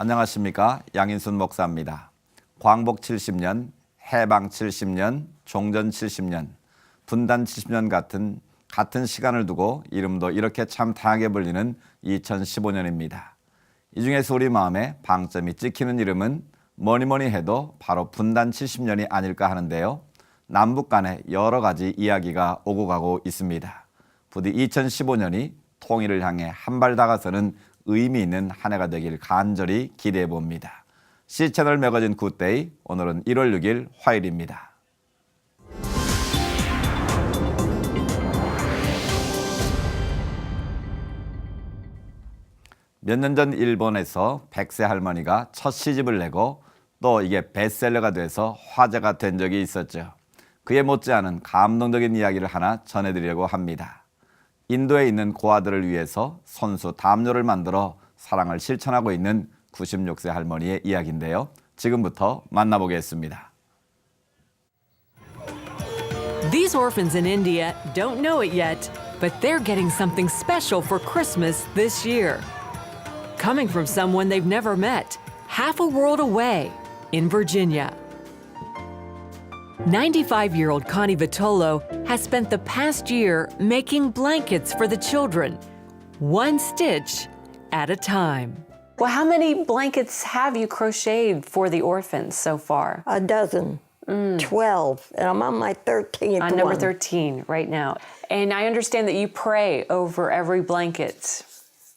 안녕하십니까, 양인순 목사입니다. 광복 70년, 해방 70년, 종전 70년, 분단 70년 같은 시간을 두고 이름도 이렇게 참 다양하게 불리는 2015년입니다. 이 중에서 우리 마음에 방점이 찍히는 이름은 뭐니 해도 바로 분단 70년이 아닐까 하는데요. 남북 간에 여러 가지 이야기가 오고 가고 있습니다. 부디 2015년이 통일을 향해 한 발 다가서는 의미 있는 한 해가 되길 간절히 기대해 봅니다. C채널 매거진 굿데이, 오늘은 1월 6일 화요일입니다. 몇 년 전 일본에서 100세 할머니가 첫 시집을 내고 또 이게 베스트셀러가 돼서 화제가 된 적이 있었죠. 그에 못지않은 감동적인 이야기를 하나 전해드리려고 합니다. 인도에 있는 고아들을 위해서 손수 담요를 만들어 사랑을 실천하고 있는 96세 할머니의 이야기인데요. 지금부터 만나보겠습니다. These orphans in India don't know it yet, but they're getting something special for Christmas this year. Coming from someone they've never met, half a world away, in Virginia. 95-year-old Connie Vitolo has spent the past year making blankets for the children, one stitch at a time. Well, how many blankets have you crocheted for the orphans so far? A dozen, 12, and I'm on my 13th On number one. 13 right now. And I understand that you pray over every blanket.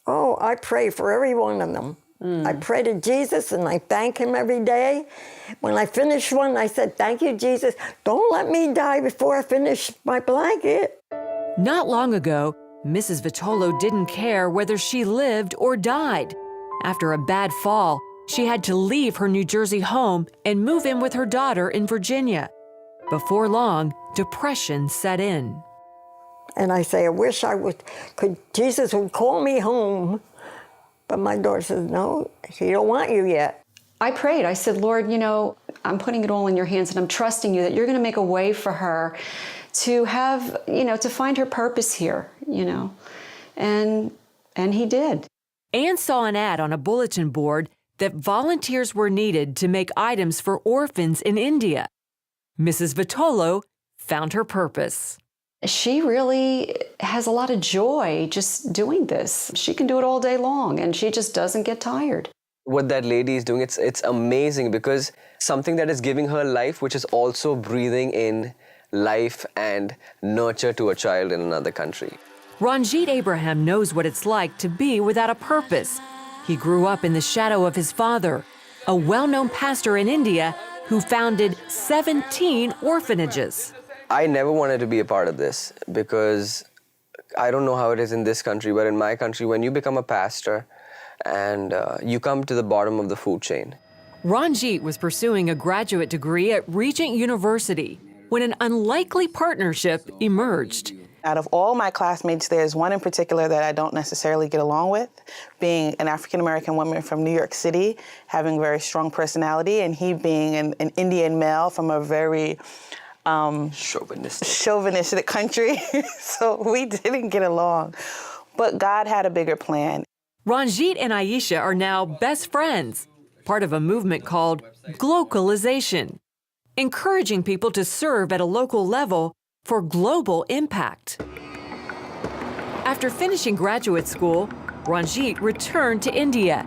Oh, I pray for every one of them. I pray to Jesus and I thank him every day. When I finish one, I said, thank you, Jesus. Don't let me die before I finish my blanket. Not long ago, Mrs. Vitolo didn't care whether she lived or died. After a bad fall, she had to leave her New Jersey home and move in with her daughter in Virginia. Before long, depression set in. And I say, I wish Jesus would call me home. But my daughter says, no, he don't want you yet. I prayed. I said, Lord, I'm putting it all in your hands and I'm trusting you that you're going to make a way for her to have, to find her purpose here, And he did. Anne saw an ad on a bulletin board that volunteers were needed to make items for orphans in India. Mrs. Vitolo found her purpose. She really has a lot of joy just doing this. She can do it all day long, and she just doesn't get tired. What that lady is doing, it's amazing because something that is giving her life, which is also breathing in life and nurture to a child in another country. Ranjit Abraham knows what it's like to be without a purpose. He grew up in the shadow of his father, a well-known pastor in India who founded 17 orphanages. I never wanted to be a part of this because I don't know how it is in this country, but in my country, when you become a pastor and you come to the bottom of the food chain. Ranjit was pursuing a graduate degree at Regent University when an unlikely partnership emerged. Out of all my classmates, there's one in particular that I don't necessarily get along with, being an African-American woman from New York City, having a very strong personality, and he being an Indian male from a very chauvinistic country. So we didn't get along. But God had a bigger plan. Ranjit and Aisha are now best friends, part of a movement called glocalization, encouraging people to serve at a local level for global impact. After finishing graduate school, Ranjit returned to India.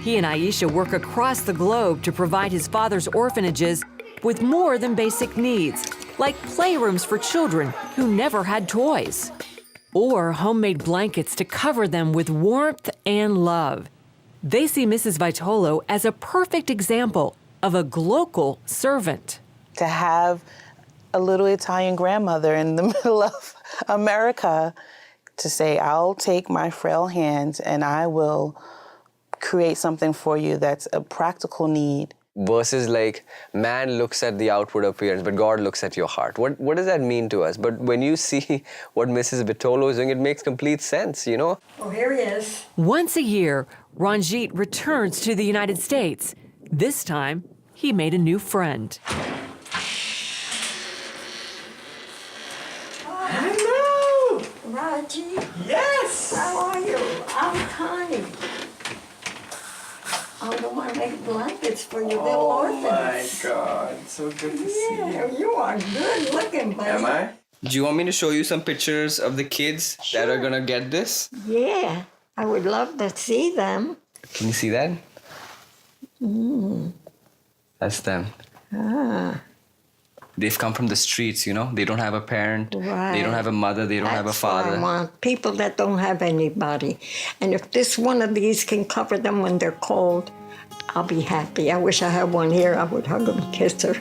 He and Aisha work across the globe to provide his father's orphanages with more than basic needs, like playrooms for children who never had toys, or homemade blankets to cover them with warmth and love. They see Mrs. Vitolo as a perfect example of a glocal servant. To have a little Italian grandmother in the middle of America to say, I'll take my frail hands and I will create something for you that's a practical need. Versus like, man looks at the outward appearance, but God looks at your heart. What does that mean to us? But when you see what Mrs. Vitolo is doing, it makes complete sense, Oh, here he is. Once a year, Ranjit returns to the United States. This time, he made a new friend. Hello! Raji. Yes! How are you? I'm Connie. I'm the one making blankets for your little orphans. God, so good to Yeah, you are good looking, buddy. Do you want me to show you some pictures of the kids that are gonna get this? Yeah, I would love to see them. Can you see that? That's them. They've come from the streets, you know? They don't have a parent. Right. They don't have a mother. They don't have a That's what father. I want. People that don't have anybody. And if this one of these can cover them when they're cold, I'll be happy. I wish I had one here. I would hug them and kiss her.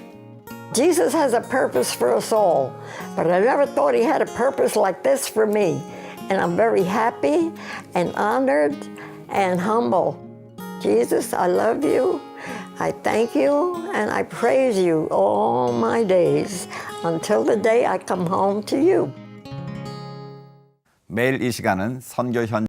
Jesus has a purpose for us all, but I never thought he had a purpose like this for me. And I'm very happy and honored and humble. Jesus, I love you. I thank you and I praise you all my days until the day I come home to you. 매일 이 시간은 선교 현